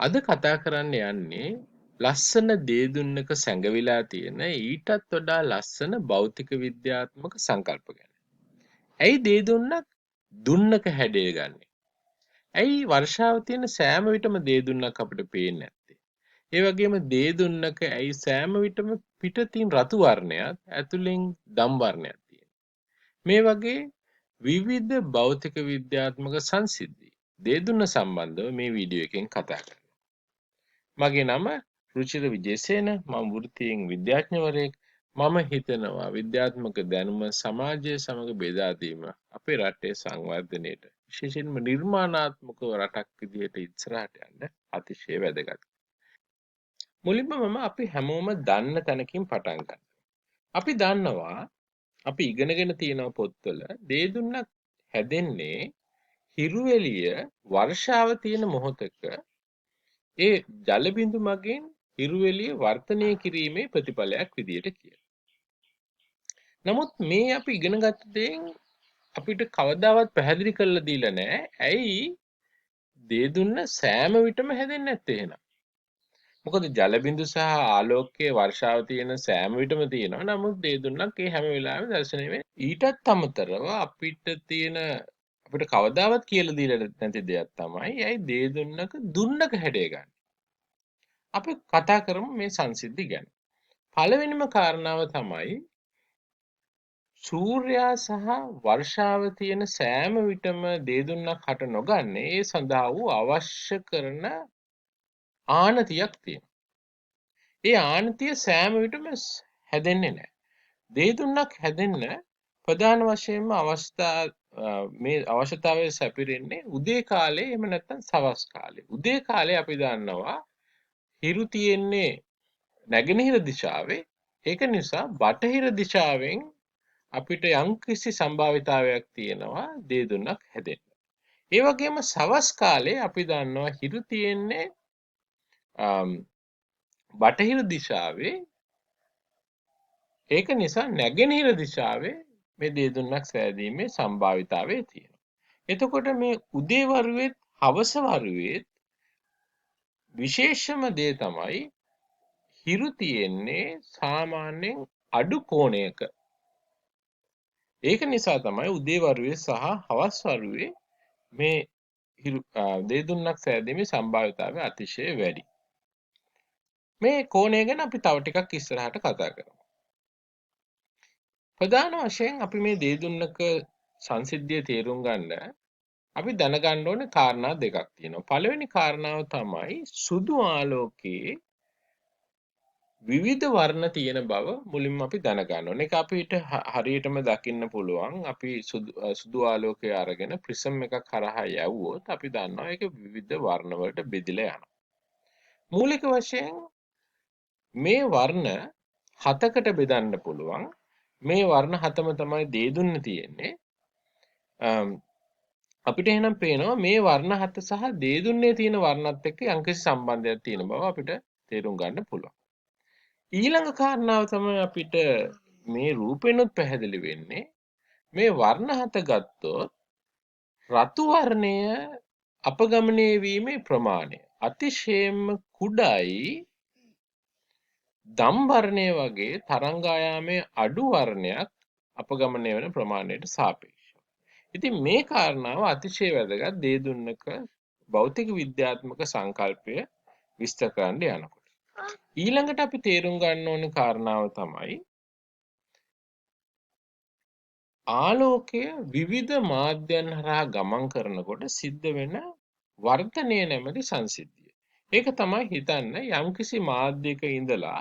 අද කතා කරන්න යන්නේ ලස්සන දේදුන්නක සැඟවිලා තියෙන ඊටත් වඩා ලස්සන භෞතික විද්‍යාත්මක සංකල්ප ගැන. ඇයි දේදුන්නක් දුන්නක හැඩය ගන්නෙ? ඇයි වර්ෂාව තියෙන සෑම විටම දේදුන්නක් අපිට පේන්නේ නැත්තේ? ඒ වගේම දේදුන්නක ඇයි සෑම විටම පිටතින් රතු වර්ණයක් ඇතුලෙන් දම් වර්ණයක් තියෙන්නේ? මේ වගේ විවිධ භෞතික විද්‍යාත්මක සංසිද්ධි දේදුන්න සම්බන්ධව මේ වීඩියෝ එකෙන් කතා කරනවා. මගේ නම රුචිර විජේසේන. මම වෘත්තියෙන් විද්‍යාඥවරයෙක්. මම හිතනවා විද්‍යාත්මක දැනුම සමාජය සමග බෙදා දීම අපේ රටේ සංවර්ධනයට විශේෂයෙන්ම නිර්මාණාත්මකව රටක් විදිහට ඉස්සරහට යන්න අතිශය වැදගත්. මුලින්ම අපි හැමෝම දන්න තැනකින් පටන් ගන්න. අපි දන්නවා අපි ඉගෙනගෙන තියෙන පොත්වල දේදුන්නක් හැදෙන්නේ හිරු එළිය වර්ෂාව තියෙන මොහොතක ඒ ජල බිඳු මගින් හිරු එළිය වර්ධනය කිරීමේ ප්‍රතිඵලයක් විදියට කියනවා. නමුත් මේ අපි ඉගෙන ගත්ත දේෙන් අපිට කවදාවත් පැහැදිලි කරලා දීලා නැහැ. ඇයි දේදුන්න සෑම විටම හැදෙන්නේ නැත්තේ එහෙනම්? මොකද ජල බිඳු සහ ආලෝකයේ වර්ෂාව තියෙන සෑම විටම තියෙනවා. නමුත් දේදුන්නක් ඒ හැම වෙලාවෙම දැర్శණය වෙන්නේ. ඊටත් අමතරව අපිට තියෙන අපිට කවදාවත් කියලා දීලා නැති දෙයක් තමයි ඇයි දේදුන්නක දුන්නක හැඩය ගන්න. අපි කතා කරමු මේ සංසිද්ධි ගැන. පළවෙනිම කාරණාව තමයි සූර්යයා සහ වර්ෂාව තියෙන සෑම විටම දේදුන්නක් හට නොගන්නේ ඒ සඳහා වූ අවශ්‍ය කරන ආනතියක් තියෙනවා. ඒ ආනතිය සෑම විටම හැදෙන්නේ නැහැ. දේදුන්නක් හැදෙන්න ප්‍රධාන වශයෙන්ම මේ අවශ්‍යතාවය සැපිරෙන්නේ උදේ කාලේ එහෙම නැත්නම් සවස් කාලේ. උදේ කාලේ අපි දන්නවා හිරු තියෙන්නේ නැගෙනහිර දිශාවේ. ඒක නිසා බටහිර දිශාවෙන් අපිට යම්කිසි සම්භාවිතාවයක් තියෙනවා දේදුන්නක් හැදෙන්න. ඒ වගේම සවස් කාලේ අපි දන්නවා හිරු තියෙන්නේ බටහිර දිශාවේ. ඒක නිසා නැගෙනහිර දිශාවේ මේ දේදුන්නක් සෑදීමේ සම්භාවිතාවය තියෙනවා. එතකොට මේ උදේ වරුවේත් හවස වරුවේත් විශේෂම දේ තමයි හිරු තියෙන්නේ සාමාන්‍යයෙන් අඩු කෝණයක. ඒක නිසා තමයි උදේ වරුවේ සහ හවස් වරුවේ මේ දේදුන්නක් සෑදීමේ සම්භාවිතාවය අතිශය වැඩි. මේ කෝණය ගැන අපි තව ටිකක් ඉස්සරහට කතා කරමු. ප්‍රධාන වශයෙන් අපි මේ දේදුන්නක සංසිද්ධිය තේරුම් ගන්න අපි දැනගන්න ඕනේ කාරණා දෙකක් තියෙනවා. පළවෙනි කාරණාව තමයි සුදු ආලෝකයේ විවිධ වර්ණ තියෙන බව මුලින්ම අපි දැනගන්න ඕනේ. ඒක අපිට හරියටම දකින්න පුළුවන්. අපි සුදු ආලෝකය අරගෙන ප්‍රිසම් එකක් හරහා යවුවොත් අපි දන්නවා ඒක විවිධ වර්ණ වලට බෙදිලා යනවා. මූලික වශයෙන් මේ වර්ණ 7කට බෙදන්න පුළුවන්. මේ වර්ණ 7ම තමයි දේදුන්න තියෙන්නේ. අපිට එහෙනම් පේනවා මේ වර්ණ 7 සහ දේදුන්නේ තියෙන වර්ණත් එක්ක යම්කිසි සම්බන්ධයක් තියෙන බව අපිට තේරුම් ගන්න පුළුවන්. ඊළඟ කාරණාව තමයි අපිට මේ රූපෙනුත් පැහැදිලි වෙන්නේ මේ වර්ණ 7 ගත්තොත් රතු වර්ණය අපගමනය වීමේ ප්‍රමාණය අතිශයින්ම කුඩායි දම් වර්ණය වගේ තරංගායාමයේ අඩු වර්ණයක් අපගමනය වෙන ප්‍රමාණයට සාපේක්ෂව. ඉතින් මේ කාරණාව අතිශය වැදගත් දේදුන්නක භෞතික විද්‍යාත්මක සංකල්පය විස්තර කරන්න යනකොට. ඊළඟට අපි තේරුම් ගන්න ඕන කාරණාව තමයි ආලෝකය විවිධ මාධ්‍යයන් හරහා ගමන් කරනකොට සිද්ධ වෙන වර්ධනය නැමැති සංසිද්ධිය. ඒක තමයි හිතන්න යම්කිසි මාධ්‍යයක ඉඳලා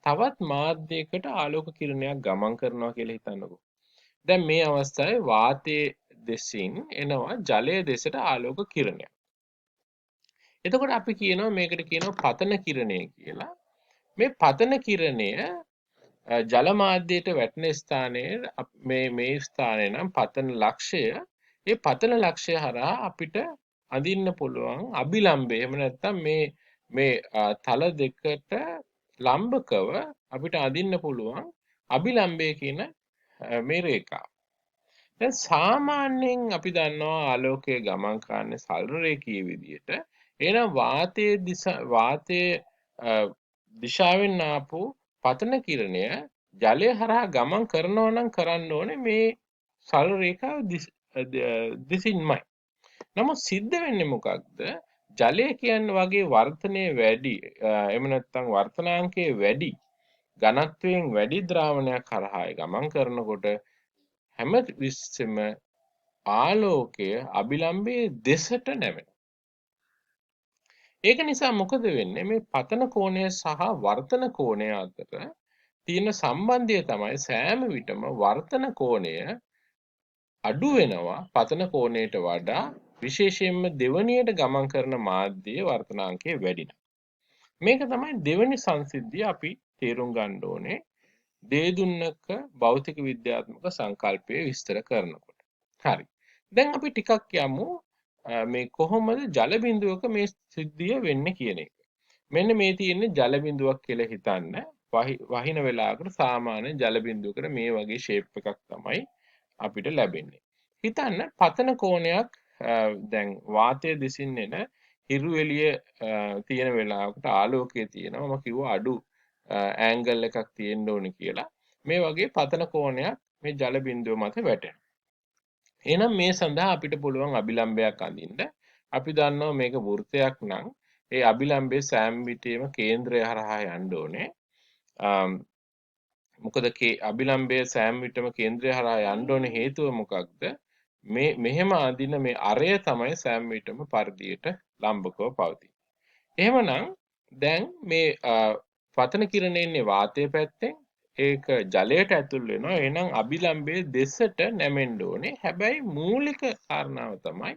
තවත් මාධ්‍යයකට ආලෝක කිරණයක් ගමන් කරනවා කියලා හිතන්නකෝ. දැන් මේ අවස්ථාවේ වාතයේ දෙසින් එනවා ජලය දෙසට ආලෝක කිරණයක්. එතකොට අපි කියනවා මේකට කියනවා පතන කිරණය කියලා. මේ පතන කිරණය ජල මාධ්‍යයට වැටෙන ස්ථානයේ මේ ස්ථානය නම් පතන ලක්ෂය. ඒ පතන ලක්ෂය හරහා අපිට අඳින්න පුළුවන් අභිලම්භය. එහෙම නැත්නම් මේ තල දෙකට ලම්බකව අපිට අඳින්න පුළුවන් අභිලම්භය කියන මේ රේඛාව. දැන් සාමාන්‍යයෙන් අපි දන්නවා ආලෝකය ගමන් කරන්නේ සරල රේඛීය විදියට. එහෙනම් වාතයේ දිශාවෙන් ආපු පතන කිරණය ජලය හරහා ගමන් කරනවා නම් කරන්න ඕනේ මේ සරල රේඛාව දිසින්මයි. නමුත් සිද්ධ වෙන්නේ මොකක්ද? ජලය කියන්නේ වගේ වර්තනය වැඩි එහෙම නැත්නම් වර්තනාංකයේ වැඩි ඝනත්වයෙන් වැඩි ද්‍රාවණයක් කරහා ගමන් කරනකොට හැම විස්සෙම ආලෝකය අභිලම්බයේ දෙසට නැමෙනවා. ඒක නිසා මොකද වෙන්නේ මේ පතන කෝණය සහ වර්තන කෝණය අතර තියෙන සම්බන්ධය තමයි සෑම විටම වර්තන කෝණය අඩු වෙනවා පතන කෝණයට වඩා විශේෂයෙන්ම දෙවනියට ගමන් කරන මාධ්‍යයේ වර්තනාංකය වැඩි. මේක තමයි දෙවනි සංසිද්ධිය අපි තේරුම් ගන්න ඕනේ දේදුන්නක භෞතික විද්‍යාත්මක සංකල්පය විස්තර කරනකොට. හරි. දැන් අපි ටිකක් යමු මේ කොහොමද ජල බිඳුවක මේ සිද්ධිය වෙන්නේ කියන එක. මෙන්න මේ තියෙන්නේ ජල බිඳුවක් කියලා හිතන්න. වහින වෙලාවකට සාමාන්‍ය ජල බිඳුවකට මේ වගේ ෂේප් එකක් තමයි අපිට ලැබෙන්නේ. හිතන්න පතන කෝණයක් දැන් වාතය දිසින් එන හිරු එළිය තියෙන වෙලාවකට ආලෝකය තියෙනවා. මම කිව්වා අඩු ඇන්ගල් එකක් තියෙන්න ඕනේ කියලා. මේ වගේ පතන කෝණයක් මේ ජල බිඳුව මත වැටෙනවා. එහෙනම් මේ සඳහා අපිට පුළුවන් අභිලම්බයක් අඳින්න. අපි දන්නවා මේක වෘත්තයක් නම් ඒ අභිලම්බයේ සෑම විටේම කේන්ද්‍රය හරහා යන්න ඕනේ. මොකද අභිලම්බයේ සෑම විටම කේන්ද්‍රය හරහා යන්න ඕනේ හේතුව මොකක්ද? මෙහෙම අඳින මේ අරය තමයි සෑම විටම පරිධියට ලම්බකව පවතින්නේ. එහෙමනම් දැන් මේ පතන කිරණය එන්නේ වාතයේ පැත්තෙන් ඒක ජලයට ඇතුල් වෙනවා. එහෙනම් අභිලම්බයේ දෙසට නැමෙන්න ඕනේ. හැබැයි මූලික කාරණාව තමයි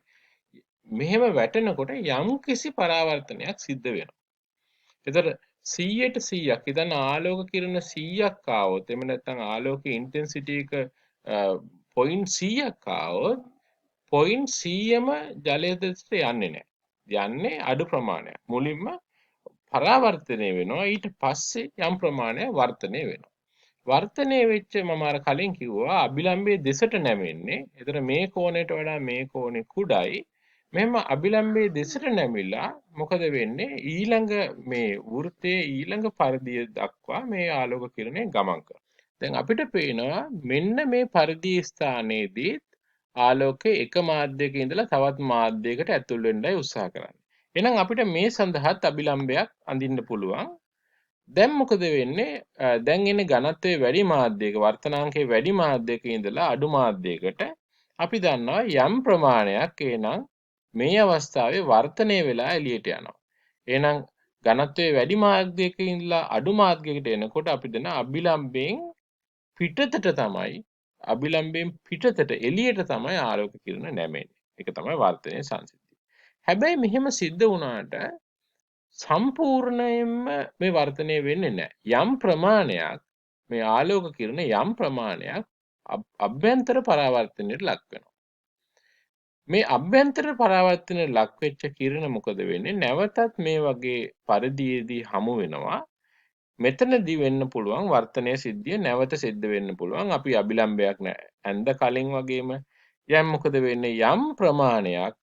මෙහෙම වැටෙනකොට යම්කිසි පරාවර්තනයක් සිද්ධ වෙනවා. එතකොට 100ට 100ක් ඉතින් ආලෝක කිරණ 100ක් ආවොත් එහෙම නැත්නම් ආලෝකයේ ඉන්ටෙන්සිටි එක 0.100ක් ආවොත් 0.100ම ජලය දෙසට යන්නේ නැහැ. යන්නේ අඩු ප්‍රමාණයක්. මුලින්ම පරාවර්තනය වෙනවා ඊට පස්සේ යම් ප්‍රමාණයක් වර්තනය වෙනවා. වර්තනය වෙච්ච මම අර කලින් කිව්වා අභිලම්බයේ දෙසට නැමෙන්නේ. ඒතර මේ කෝණයට වඩා මේ කෝණේ කුඩායි. මෙහෙම අභිලම්බයේ දෙසට නැමිලා මොකද වෙන්නේ? ඊළඟ මේ වෘත්තයේ ඊළඟ පරිධිය දක්වා මේ ආලෝක කිරණය ගමන් කරනවා. දැන් අපිට පේනවා මෙන්න මේ පරිධිය ස්ථානයේදී ආලෝකය එක මාධ්‍යයක ඉඳලා තවත් මාධ්‍යයකට ඇතුල් වෙන්නයි උත්සාහ කරන්නේ. එහෙනම් අපිට මේ සඳහාත් අභිලම්බයක් අඳින්න පුළුවන්. දැන් මොකද වෙන්නේ? දැන් එන්නේ ඝනත්වයේ වැඩි මාධ්‍යයක වර්තනාංකයේ වැඩි මාධ්‍යයක ඉඳලා අඩු මාධ්‍යයකට අපි දන්නවා යම් ප්‍රමාණයක් එනම් මේ අවස්ථාවේ වර්තනය වෙලා එළියට යනවා. එහෙනම් ඝනත්වයේ වැඩි මාධ්‍යයක ඉඳලා අඩු මාධ්‍යයකට එනකොට අපි දන්න අභිලම්බයෙන් පිටතට එළියට තමයි ආලෝක කිරණ නැමෙන්නේ. ඒක තමයි වර්තනයේ සංසිද්ධිය. හැබැයි මෙහෙම සිද්ධ වුණාට සම්පූර්ණයෙන්ම මේ වර්තනය වෙන්නේ නැහැ. යම් ප්‍රමාණයක් මේ ආලෝක කිරණ යම් ප්‍රමාණයක් අභ්‍යන්තර පරාවර්තනයට ලක් වෙනවා. මේ අභ්‍යන්තර පරාවර්තනයට ලක් වෙච්ච කිරණ මොකද වෙන්නේ? නැවතත් මේ වගේ පරිධියේදී හමු වෙනවා. මෙතනදී වෙන්න පුළුවන් වර්තනයේ සිද්ධිය නැවත සිද්ධ වෙන්න පුළුවන්. අපි අභිලම්බයක් නැහැ. ඇඳ කලින් වගේම යම් මොකද වෙන්නේ? යම් ප්‍රමාණයක්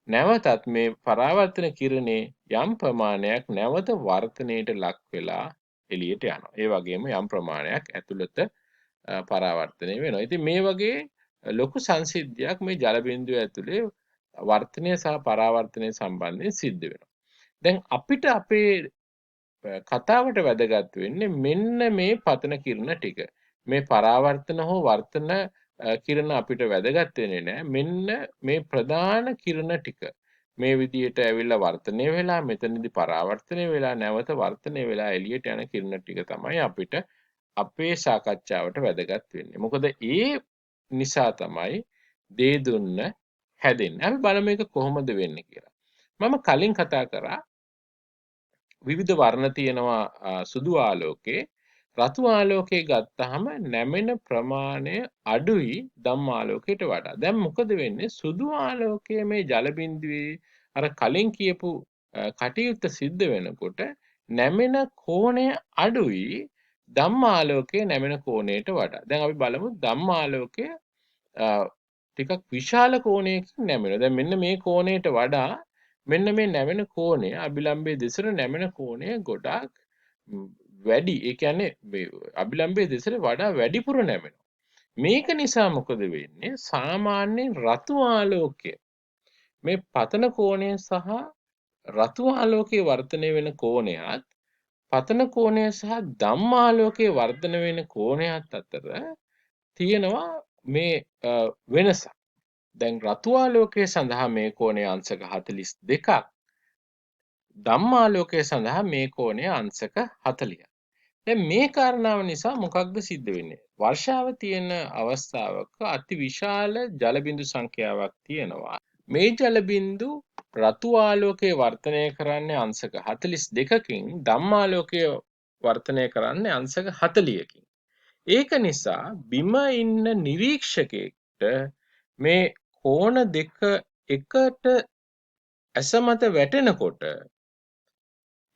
නැවතත් මේ පරාවර්තන කිරණේ යම් ප්‍රමාණයක් නැවත වර්තනයට ලක් වෙලා එළියට යනවා. ඒ වගේම යම් ප්‍රමාණයක් ඇතුළත පරාවර්තනය වෙනවා. ඉතින් මේ වගේ ලොකු සංසිද්ධියක් මේ ජල බිඳුව ඇතුලේ වර්තනය සහ පරාවර්තනය සම්බන්ධයෙන් සිද්ධ වෙනවා. දැන් අපිට අපේ කතාවට වැදගත් වෙන්නේ මෙන්න මේ පතන කිරණ ටික. මේ පරාවර්තන හෝ වර්තන කිරණ අපිට වැදගත් වෙන්නේ නැහැ. මෙන්න මේ ප්‍රධාන කිරණ ටික මේ විදිහට ඇවිල්ලා වර්තනය වෙලා මෙතනදී පරාවර්තනය වෙලා නැවත වර්තනය වෙලා එළියට යන කිරණ ටික තමයි අපිට අපේ සාකච්ඡාවට වැදගත් වෙන්නේ. මොකද ඒ නිසා තමයි දේදුන්න හැදෙන්නේ. අපි බලමු මේක කොහොමද වෙන්නේ කියලා. මම කලින් කතා කරා විවිධ වර්ණ තියෙනවා සුදු ආලෝකේ රතු ආලෝකයේ ගත්තාම නැමෙන ප්‍රමාණය අඩුයි ධම්ම ආලෝකයට වඩා. දැන් මොකද වෙන්නේ? සුදු ආලෝකයේ මේ ජල බිඳුවේ අර කලින් කියපු කටයුත්ත සිද්ධ වෙනකොට නැමෙන කෝණය අඩුයි ධම්ම ආලෝකයේ නැමෙන කෝණයට වඩා. දැන් අපි බලමු ධම්ම ආලෝකය ටිකක් විශාල කෝණයකින් නැමෙනවා. දැන් මෙන්න මේ කෝණයට වඩා මෙන්න මේ නැවෙන කෝණය අභිලම්බයේ දෙසට නැමෙන කෝණය ගොඩාක් වැඩි. ඒ කියන්නේ මේ අභිලම්බයේ දෙසට වඩා වැඩිපුර නැමෙනවා. මේක නිසා මොකද වෙන්නේ? සාමාන්‍යයෙන් රතු ආලෝකය මේ පතන කෝණය සහ රතු ආලෝකයේ වර්ධනය වෙන කෝණයත් පතන කෝණය සහ ධම්මාලෝකයේ වර්ධනය වෙන කෝණයත් අතර තියෙනවා මේ වෙනසක්. දැන් රතු ආලෝකයේ සඳහා මේ කෝණය අංශක 42ක්, ධම්මාලෝකයේ සඳහා මේ කෝණය අංශක 40ක්. දැන් මේ කාරණාව නිසා මොකක්ද සිද්ධ වෙන්නේ? වර්ෂාව තියෙන අවස්ථාවක අති විශාල ජල බිඳු සංඛ්‍යාවක් තියෙනවා. මේ ජල බිඳු රතු ආලෝකයේ වර්ධනය කරන්නේ අංශක 42කින්, ධම්මාලෝකයේ වර්ධනය කරන්නේ අංශක 40කින්. ඒක නිසා බිම ඉන්න නිරීක්ෂකයෙක්ට මේ කෝණ දෙක එකට ඇස මත වැටෙනකොට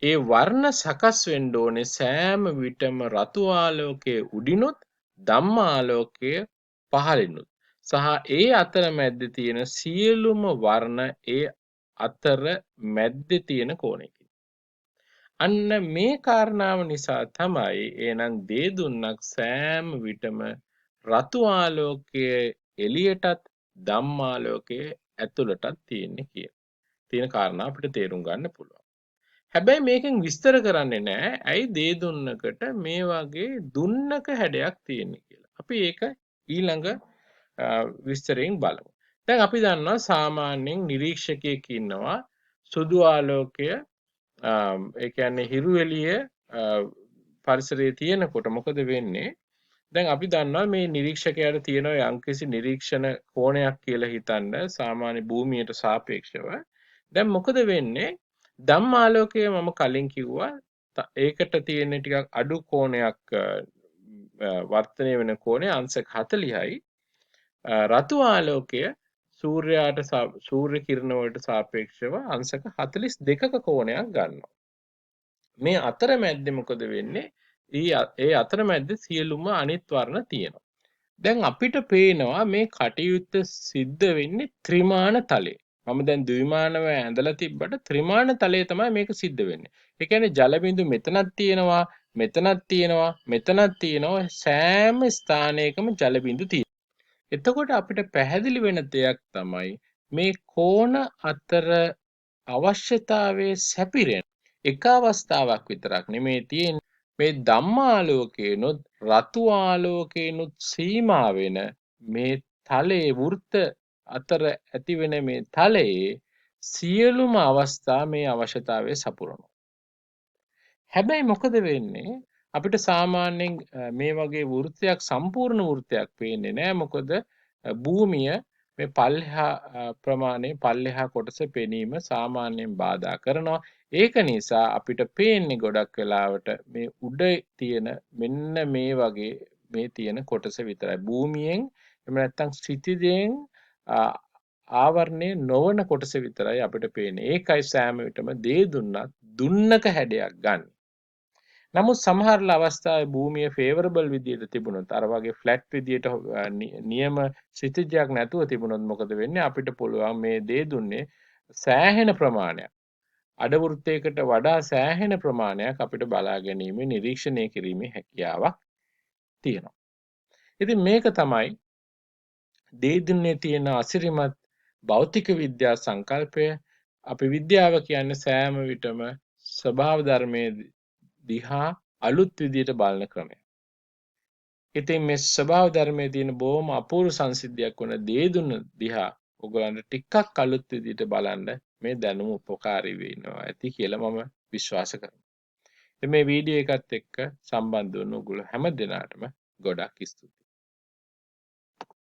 ඒ වර්ණ සකස් වෙන්න ඕනේ සෑම විටම රතු ආලෝකයේ උඩිනුත් ධම්ම ආලෝකයේ පහළිනුත්, සහ ඒ අතර මැද්දේ තියෙන සියලුම වර්ණ ඒ අතර මැද්දේ තියෙන කෝණයකින්. අන්න මේ කාරණාව නිසා තමයි එහෙනම් දේ දුන්නක් සෑම විටම රතු ආලෝකයේ එළියටත් ධම්ම ආලෝකයේ ඇතුළටත් තියෙන්නේ තියෙන කාරණා අපිට තේරුම් ගන්න පුළුවන්. හැබැයි මේකෙන් විස්තර කරන්නේ නැහැ ඇයි දේ දුන්නකට මේ වගේ දුන්නක හැඩයක් තියෙන්නේ කියලා. අපි ඒක ඊළඟ විස්තරයෙන් බලමු. දැන් අපි දන්නවා සාමාන්‍යයෙන් නිරීක්ෂකයෙක් ඉන්නවා සුදු ආලෝකය ඒ කියන්නේ හිරු එළිය පරිසරයේ තියෙනකොට මොකද වෙන්නේ? දැන් අපි දන්නවා මේ නිරීක්ෂකයාට තියෙන යම්කිසි නිරීක්ෂණ කෝණයක් කියලා හිතන්න සාමාන්‍ය භූමියට සාපේක්ෂව. දැන් මොකද වෙන්නේ? ධම්මාලෝකය මම කලින් කිව්වා ඒකට තියෙන ටිකක් අඩු කෝණයක් වර්ධනය වෙන කෝණය අංශක 40යි. රතු ආලෝකය සූර්ය කිරණ වලට සාපේක්ෂව අංශක 42ක කෝණයක් ගන්නවා. මේ අතරමැද්දේ මොකද වෙන්නේ? ඒ අතරමැද්දේ සියලුම අනිත් වර්ණ තියෙනවා. දැන් අපිට පේනවා මේ කටයුත්ත සිද්ධ වෙන්නේ ත්‍රිමාන තලයේ. මම දැන් ද්විමානව ඇඳලා තිබ්බට ත්‍රිමාන තලයේ තමයි මේක සිද්ධ වෙන්නේ. ඒ කියන්නේ ජල බිඳු මෙතනක් තියෙනවා, මෙතනක් තියෙනවා, මෙතනක් තියෙනවා, සෑම ස්ථානයකම ජල බිඳු තියෙනවා. එතකොට අපිට පැහැදිලි වෙන දෙයක් තමයි මේ කෝණ අතර අවශ්‍යතාවයේ සැපිරෙන එක අවස්ථාවක් විතරක් නෙමේ තියෙන්නේ. මේ ධම්මාලෝකේනොත් රතු ආලෝකේනොත් සීමා වෙන මේ තලයේ වෘත්ත අතර ඇතිවෙන මේ තලයේ සියලුම අවස්ථා මේ අවශ්‍යතාවයේ සපුරනවා. හැබැයි මොකද වෙන්නේ? අපිට සාමාන්‍යයෙන් මේ වගේ වෘත්තයක් සම්පූර්ණ වෘත්තයක් පේන්නේ නැහැ. මොකද භූමිය මේ පල්ලෙහා කොටස පෙනීම සාමාන්‍යයෙන් බාධා කරනවා. ඒක නිසා අපිට පේන්නේ ගොඩක් වෙලාවට මේ උඩ තියෙන මෙන්න මේ වගේ මේ තියෙන කොටස විතරයි. භූමියෙන් එහෙම නැත්නම් ක්ෂිතිජයෙන් ආවරණය නොවන කොටස විතරයි අපිට පේන්නේ. ඒකයි සෑම විටම දේ දුන්නක හැඩයක් ගන්න. නමුත් සමහර අවස්ථාවේ භූමිය ෆේවරබල් විදියට තිබුණොත් අර වගේ ෆ්ලැට් විදියට නියම ක්ෂිතිජයක් නැතුව තිබුණොත් මොකද වෙන්නේ? අපිට පුළුවන් මේ දේ දුන්නේ සෑහෙන ප්‍රමාණයක් අඩවෘත්තයකට වඩා සෑහෙන ප්‍රමාණයක් අපිට බලා ගැනීමේ නිරීක්ෂණය කිරීමේ හැකියාවක් තියෙනවා. ඉතින් මේක තමයි දේ දුන්නේ තියෙන අසිරිමත් භෞතික විද්‍යා සංකල්පය. අපි විද්‍යාව කියන්නේ සෑම විටම ස්වභාව ධර්මයේ දිහා අලුත් විදියට බලන ක්‍රමයක්. ඉතින් මේ ස්වභාව ධර්මයේ තියෙන බොහොම අපූර්ව සංසිද්ධියක් වන දේ දුන්න දිහා ඔයගලන්ට ටිකක් අලුත් විදියට බලන්න මේ දැනුම උපකාරී වෙනවා ඇති කියලා මම විශ්වාස කරනවා. ඉතින් මේ වීඩියෝ එකත් එක්ක සම්බන්ධ වුණු ඔයගොල්ලෝ හැම දිනාටම ගොඩක් ස්තුතියි.